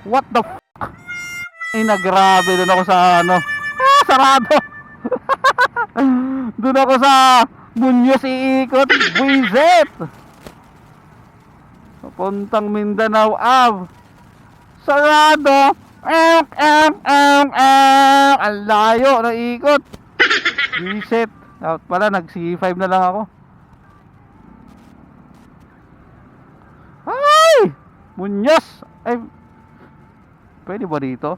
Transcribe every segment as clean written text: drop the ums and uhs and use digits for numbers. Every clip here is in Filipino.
What the f***? Ay na grabe, doon ako sa ano. Sarado. Doon ako sa Muñoz iikot. Buisit. Papuntang Mindanao Ave. Sarado. Ang layo na ikot. Buisit. Dapat pala nag C5 na lang ako. Ay! Muñoz. Ay, pwede ba dito?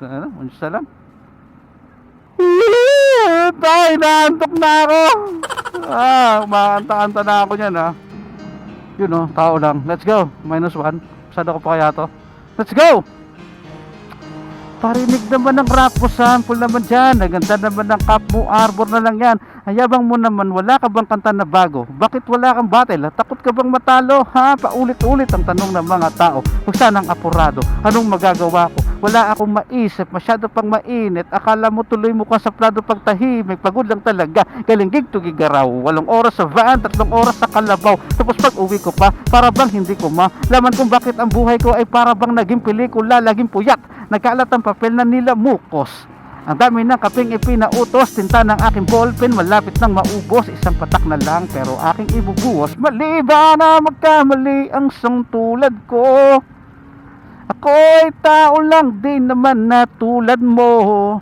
Ano? Muñoz na lang. Tay, naantok na ako. Makanta-kanta na ako niyan Yun tao lang. Let's go. -1. Pasado ko pa kaya to. Let's go! Parinig naman ng rap mo, sample naman dyan. Naganda naman ng cap mo, arbor na lang yan. Hayabang mo naman, wala ka bang kanta na bago? Bakit wala kang battle? Takot ka bang matalo? Paulit-ulit ang tanong ng mga tao. Huwag sanang apurado, anong magagawa ko? Wala akong maisip, masyado pang mainit. Akala mo tuloy mo ka sa plado pagtahimik. Pagod lang talaga, galing gig to gigaraw. 8 oras sa van, 3 oras sa kalabaw. Tapos pag uwi ko pa, para bang hindi ko malaman kung bakit ang buhay ko ay para bang naging pelikula, laging puyat. Nagkalat ang papel na nila mukos. Ang dami ng kaping ipinautos. Tinta ng aking ballpen malapit nang maubos. Isang patak na lang pero aking ibubuhos. Mali ba na magkamali ang isang tulad ko? Ako'y tao lang din naman na tulad mo.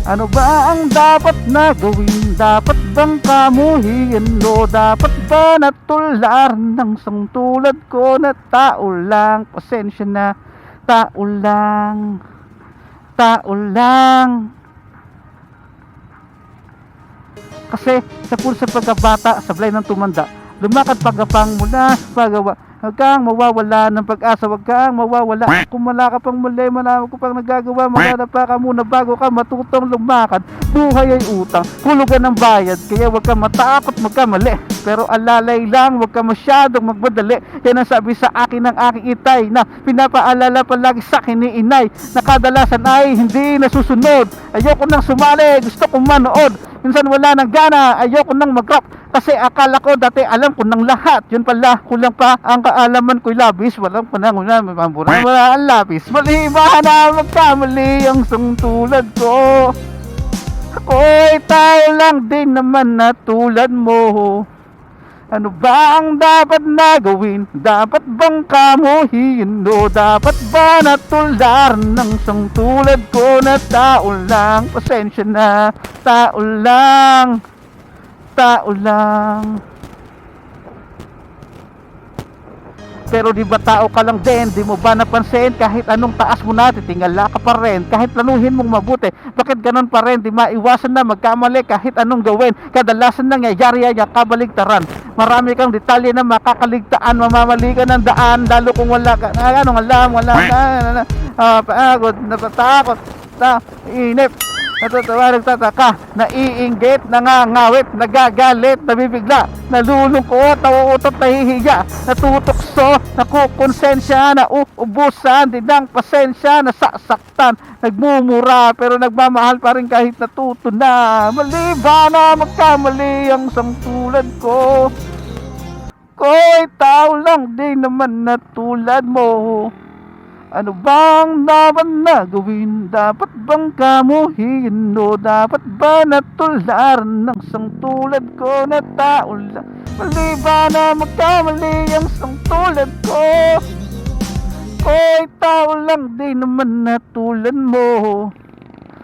Ano ba ang dapat na gawin? Dapat bang kamuhiin mo? Dapat ba natular ng isang tulad ko na tao lang? Pasensya na, tao lang. Tao lang. Kasi sa pulsa pagkabata, sablay ng tumanda, lumakad pagapang mula sa paggawa. Huwag kang mawawala ng pag-asa, huwag kang mawawala. Kung wala ka pang mali, marami ko pang nagagawa. Magdadapa ka muna bago ka matutong lumakad. Buhay ay utang, hulugan ng bayad. Kaya huwag kang matakot magkamali, pero alalay lang, huwag ka masyadong magmadali. Yan ang sabi sa akin ng aking itay, na pinapaalala palagi sa akin ni inay, na kadalasan ay hindi nasusunod. Ayoko nang sumali, gusto kong manood. Minsan wala nang gana, ayoko nang mag-rap, kasi akala ko dati alam ko ng lahat. Yun pala, kulang pa ang kaalaman ko'y labis. Walang panahon na may pamburan, wala ang lapis. Mali ba na magkamali ang isang tulad ko? Ako'y tao lang din naman na tulad mo. Ano ba ang dapat na gawin? Dapat bang kamuhiin mo? Dapat ba natular ng isang tulad ko na tao lang? Pasensya na, tao lang. Tao lang. Pero di ba tao ka lang din? Di mo ba napansin? Kahit anong taas mo natin, tingala ka pa rin. Kahit planuhin mong mabuti, bakit ganun pa rin? Di maiwasan na magkamali kahit anong gawin. Kadalasan nangyayari ay kabaligtaran. Marami kang detalye na makakaligtaan. Mamamali ka ng daan, lalo kung wala ka anong alam, wala na pagod, napatakot, inip, natatawa, nagtataka, naiinggit, nangangawit, nagagalit, nabibigla, nalulungkot, nauutot, nahihiya, natutokso, nakukonsensya, nauubusan, din ng pasensya, nasasaktan, nagmumura, pero nagmamahal pa rin kahit natuto na. Mali ba na magkamali ang isang tulad ko? Ko'y tao lang din naman na tulad mo. Ano bang dapat na gawin? Dapat bang kamuhiin mo? Dapat ba natular ng isang tulad ko na tao lang? Mali ba na magkamali ang isang tulad ko? Ko'y tao lang din naman na tulad mo.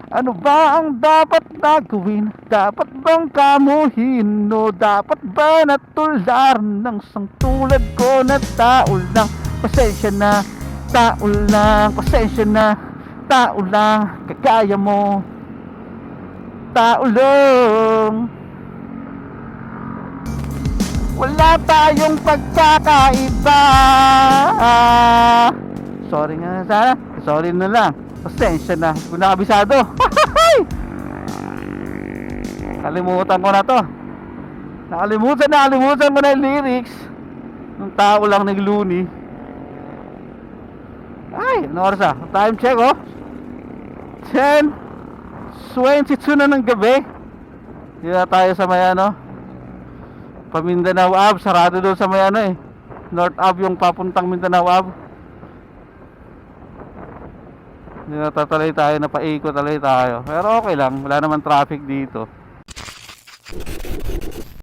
Ano ba ang dapat na gawin? Dapat bang kamuhiin mo? Dapat ba natular ng isang tulad ko na tao lang? Pasensya na, tao lang, pasensya na, tao lang, kagaya mo, tao lang. Wala tayong pagkakaiba. Sorry nga sana, sorry na lang, pasensya na, kung nakabisado. Kalimutan ko na to. Nakalimutan ko na yung lyrics ng tao lang ng Looney. Ay, ano oras time check 10:22 na ng gabi. Dito tayo sa may Pamindanao Ave. Sarado doon sa may North Ave yung papuntang Mindanao Ave. Hindi na tatalay tayo, napaikot talay tayo. Pero okay lang, wala naman traffic dito.